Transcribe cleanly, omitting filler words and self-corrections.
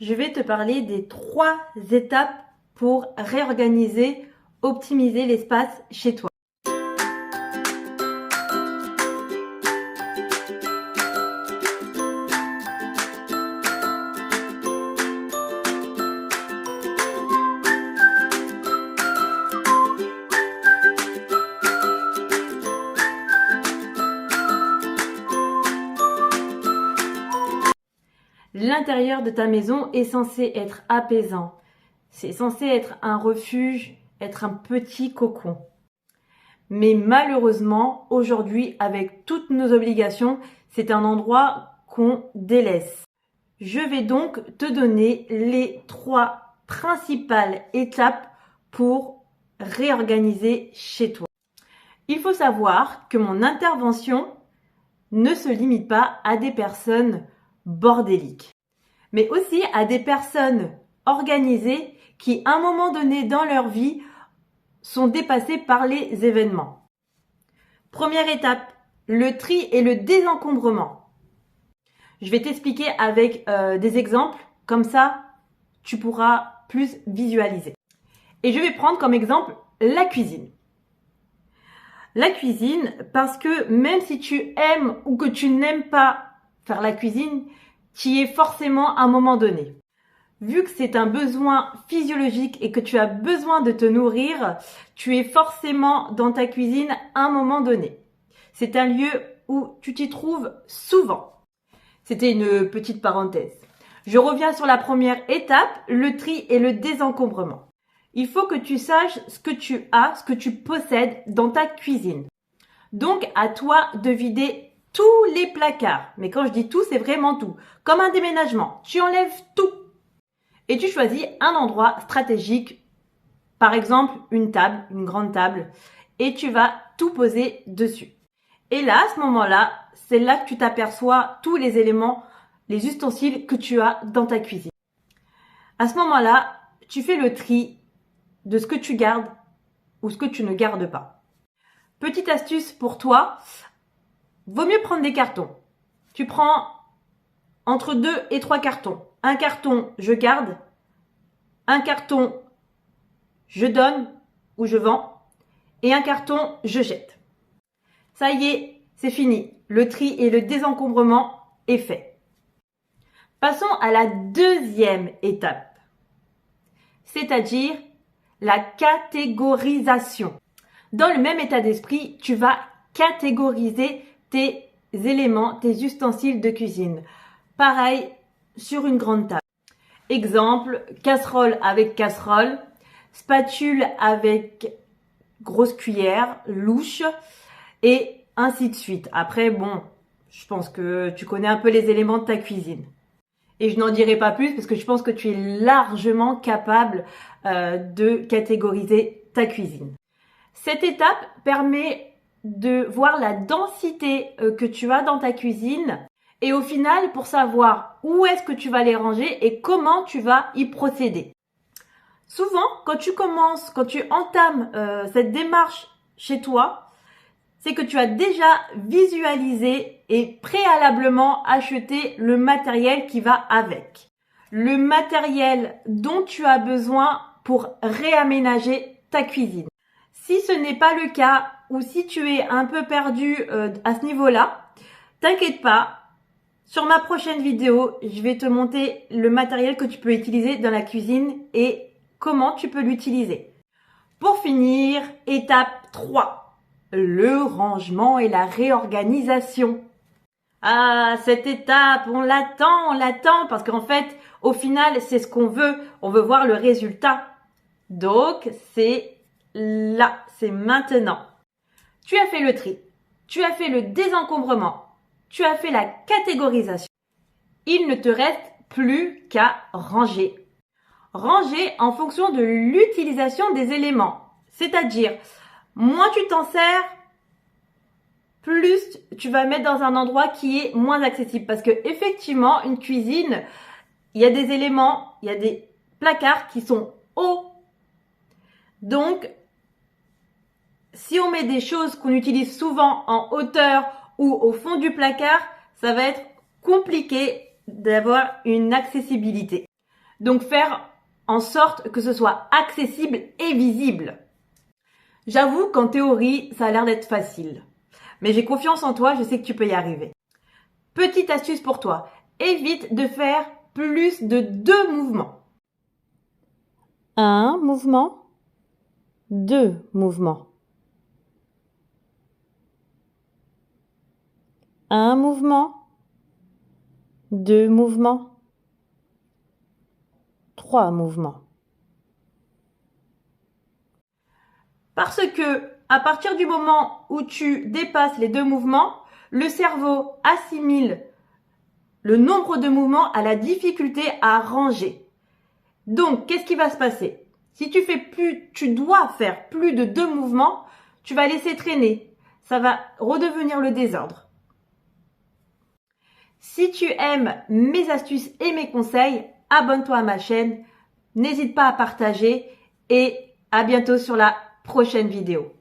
je vais te parler des 3 étapes pour réorganiser, optimiser l'espace chez toi. L'intérieur de ta maison est censé être apaisant. C'est censé être un refuge, être un petit cocon. Mais malheureusement, aujourd'hui, avec toutes nos obligations, c'est un endroit qu'on délaisse. Je vais donc te donner les 3 principales étapes pour réorganiser chez toi. Il faut savoir que mon intervention ne se limite pas à des personnes bordéliques, mais aussi à des personnes organisées qui, à un moment donné dans leur vie, sont dépassées par les événements. Première étape, le tri et le désencombrement. Je vais t'expliquer avec des exemples, comme ça tu pourras plus visualiser. Et je vais prendre comme exemple la cuisine. La cuisine, parce que même si tu aimes ou que tu n'aimes pas faire la cuisine, tu y es forcément à un moment donné. Vu que c'est un besoin physiologique et que tu as besoin de te nourrir, tu es forcément dans ta cuisine à un moment donné. C'est un lieu où tu t'y trouves souvent. C'était une petite parenthèse. Je reviens sur la première étape, le tri et le désencombrement. Il faut que tu saches ce que tu as, ce que tu possèdes dans ta cuisine. Donc, à toi de vider tous les placards. Mais quand je dis tout, c'est vraiment tout. Comme un déménagement. Tu enlèves tout. Et tu choisis un endroit stratégique. Par exemple, une table, une grande table. Et tu vas tout poser dessus. Et là, à ce moment-là, c'est là que tu t'aperçois tous les éléments, les ustensiles que tu as dans ta cuisine. À ce moment-là, tu fais le tri de ce que tu gardes ou ce que tu ne gardes pas. Petite astuce pour toi, vaut mieux prendre des cartons. Tu prends entre 2 et 3 cartons. Un carton, je garde. Un carton, je donne ou je vends. Et un carton, je jette. Ça y est, c'est fini. Le tri et le désencombrement est fait. Passons à la deuxième étape, c'est-à-dire la catégorisation. Dans le même état d'esprit, tu vas catégoriser tes éléments, tes ustensiles de cuisine. Pareil sur une grande table. Exemple, casserole avec casserole, spatule avec grosse cuillère, louche et ainsi de suite. Après, bon, je pense que tu connais un peu les éléments de ta cuisine. Et je n'en dirai pas plus parce que je pense que tu es largement capable de catégoriser ta cuisine. Cette étape permet de voir la densité que tu as dans ta cuisine et au final pour savoir où est-ce que tu vas les ranger et comment tu vas y procéder. Souvent, quand tu entames cette démarche chez toi, c'est que tu as déjà visualisé et préalablement acheté le matériel qui va avec. Le matériel dont tu as besoin pour réaménager ta cuisine. Si ce n'est pas le cas ou si tu es un peu perdu à ce niveau-là, t'inquiète pas. Sur ma prochaine vidéo, je vais te montrer le matériel que tu peux utiliser dans la cuisine et comment tu peux l'utiliser. Pour finir, étape 3. Le rangement et la réorganisation. Ah, cette étape, on l'attend parce qu'en fait, au final, c'est ce qu'on veut. On veut voir le résultat. Donc, c'est là, c'est maintenant. Tu as fait le tri, tu as fait le désencombrement, tu as fait la catégorisation. Il ne te reste plus qu'à ranger. Ranger en fonction de l'utilisation des éléments. C'est-à-dire, moins tu t'en sers, plus tu vas mettre dans un endroit qui est moins accessible. Parce que effectivement, une cuisine, il y a des éléments, il y a des placards qui sont hauts. Donc, si on met des choses qu'on utilise souvent en hauteur ou au fond du placard, ça va être compliqué d'avoir une accessibilité. Donc faire en sorte que ce soit accessible et visible. J'avoue qu'en théorie, ça a l'air d'être facile. Mais j'ai confiance en toi, je sais que tu peux y arriver. Petite astuce pour toi, évite de faire plus de 2 mouvements. Un mouvement, 2 mouvements. Un mouvement, 2 mouvements, 3 mouvements. Parce que, à partir du moment où tu dépasses les 2 mouvements, le cerveau assimile le nombre de mouvements à la difficulté à ranger. Donc, qu'est-ce qui va se passer? Si tu dois faire plus de 2 mouvements, tu vas laisser traîner. Ça va redevenir le désordre. Si tu aimes mes astuces et mes conseils, abonne-toi à ma chaîne. N'hésite pas à partager et à bientôt sur la prochaine vidéo.